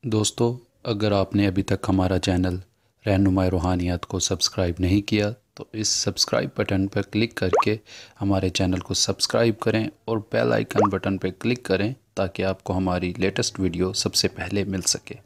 दोस्तों, अगर आपने अभी तक हमारा चैनल रहनुमाई रूहानियात को सब्सक्राइब नहीं किया तो इस सब्सक्राइब बटन पर क्लिक करके हमारे चैनल को सब्सक्राइब करें और बेल आइकन बटन पर क्लिक करें ताकि आपको हमारी लेटेस्ट वीडियो सबसे पहले मिल सके।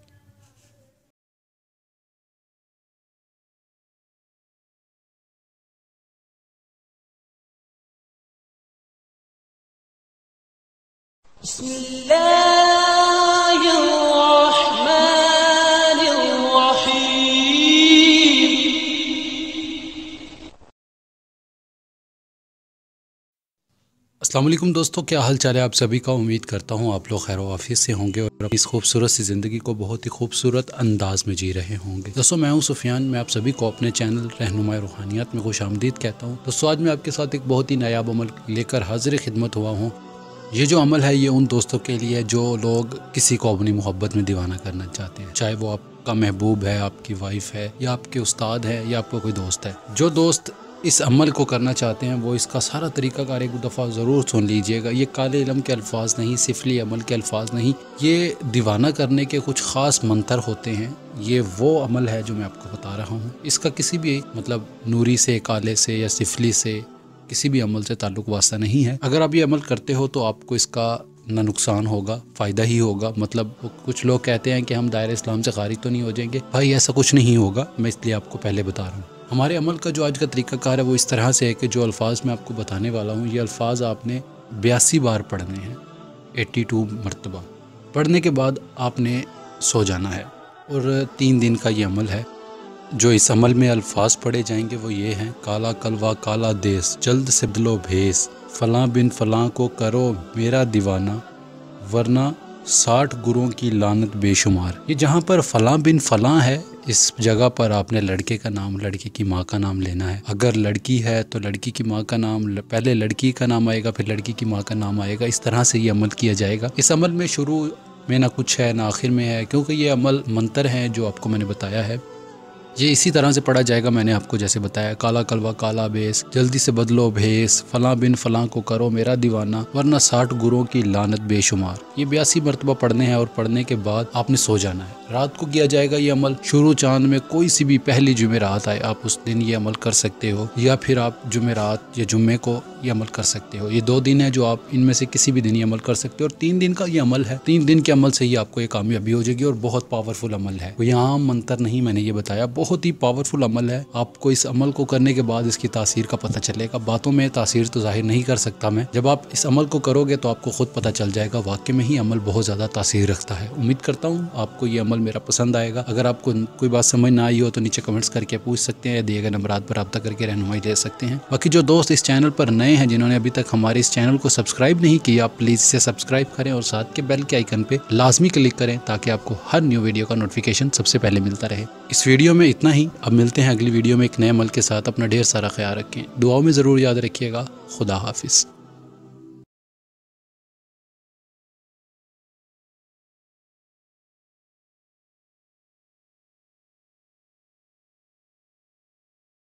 अस्सलाम वालेकुम दोस्तों, क्या हाल चाल है आप सभी का। उम्मीद करता हूँ आप लोग खैर वाफियत से होंगे और इस खूबसूरत सी ज़िंदगी को बहुत ही खूबसूरत अंदाज में जी रहे होंगे। दोस्तों, मैं हूँ सुफियान। मैं आप सभी को अपने चैनल रहनुमाई रूहानियात में खुशामदीद कहता हूँ। दोस्तों, आज मैं आपके साथ एक बहुत ही नायाब अमल लेकर हाजिर खिदमत हुआ हूँ। ये जो अमल है ये उन दोस्तों के लिए जो लोग किसी को अपनी मोहब्बत में दीवाना करना चाहते हैं, चाहे वो आपका महबूब है, आपकी वाइफ है, या आपके उस्ताद है, या आपका कोई दोस्त है। जो दोस्त इस अमल को करना चाहते हैं वो इसका सारा तरीक़ाकार एक दफ़ा ज़रूर सुन लीजिएगा। ये काले इल्म के अल्फाज नहीं, सिफली अमल के अल्फाज नहीं, ये दीवाना करने के कुछ ख़ास मंतर होते हैं। ये वो अमल है जो मैं आपको बता रहा हूँ। इसका किसी भी नूरी से, काले से या सिफली से किसी भी अमल से ताल्लुक़ वास्ता नहीं है। अगर आप ये अमल करते हो तो आपको इसका ना नुकसान होगा, फ़ायदा ही होगा। कुछ लोग कहते हैं कि हम दायरे इस्लाम से खारिज तो नहीं हो जाएंगे। भाई, ऐसा कुछ नहीं होगा। मैं इसलिए आपको पहले बता रहा हूँ। हमारे अमल का जो आज का तरीक़ाकार है वो इस तरह से है कि जो अल्फाज मैं आपको बताने वाला हूँ ये अल्फाज आपने 82 बार पढ़ने हैं, 82 मरतबा। पढ़ने के बाद आपने सो जाना है और 3 दिन का ये अमल है। जो इस अमल में अल्फाज पढ़े जाएंगे वो ये हैं: काला कलवा काला देश, जल्द से बदलो भेस, फलां बिन फलां को करो मेरा दीवाना, वरना 60 गुरों की लानत बेशुमार। ये जहाँ पर फलां बिन फलां है इस जगह पर आपने लड़के का नाम, लड़के की माँ का नाम लेना है। अगर लड़की है तो लड़की की माँ का नाम, पहले लड़की का नाम आएगा फिर लड़की की माँ का नाम आएगा। इस तरह से ये अमल किया जाएगा। इस अमल में शुरू में ना कुछ है ना आखिर में है, क्योंकि ये अमल मंतर हैं जो आपको मैंने बताया है। ये इसी तरह से पढ़ा जाएगा मैंने आपको जैसे बताया: काला कलवा काला बेस, जल्दी से बदलो भेस, फलां बिन फलां को करो मेरा दीवाना, वरना 60 गुरों की लानत बेशुमार। ये 82 मरतबा पढ़ने हैं और पढ़ने के बाद आपने सो जाना है। रात को किया जाएगा ये अमल। शुरू चांद में कोई सी भी पहली जुमेरात आए आप उस दिन ये अमल कर सकते हो, या फिर आप जुमेरात या जुम्मे को ये अमल कर सकते हो। ये 2 दिन है जो आप इनमें से किसी भी दिन ये अमल कर सकते हो और 3 दिन का ये अमल है। 3 दिन के अमल से ही आपको ये कामयाबी हो जाएगी और बहुत पावरफुल अमल है। कोई आम मंतर नहीं, मैंने ये बताया, बहुत ही पावरफुल अमल है। आपको इस अमल को करने के बाद इसकी तासीर का पता चलेगा। बातों में तासीर तो जाहिर नहीं कर सकता मैं। जब आप इस अमल को करोगे तो आपको खुद पता चल जाएगा वाकई में ही अमल बहुत ज़्यादा तासीर रखता है। उम्मीद करता हूँ आपको ये अमल मेरा पसंद आएगा। अगर आपको कोई बात समझ ना आई हो तो नीचे कमेंट्स करके पूछ सकते हैं या दिए गए नंबरात पर रब्ता करके रहनुमाई ले सकते हैं। बाकी जो दोस्त इस चैनल पर नए हैं, जिन्होंने अभी तक हमारे इस चैनल को सब्सक्राइब नहीं किया, प्लीज़ इसे सब्सक्राइब करें और साथ के बेल के आइकन पे लाजमी क्लिक करें ताकि आपको हर न्यू वीडियो का नोटिफिकेशन सबसे पहले मिलता रहे। इस वीडियो में इतना ही। अब मिलते हैं अगली वीडियो में एक नए अमल के साथ। अपना ढेर सारा ख्याल रखें, दुआओं में ज़रूर याद रखिएगा। खुदा हाफिज़।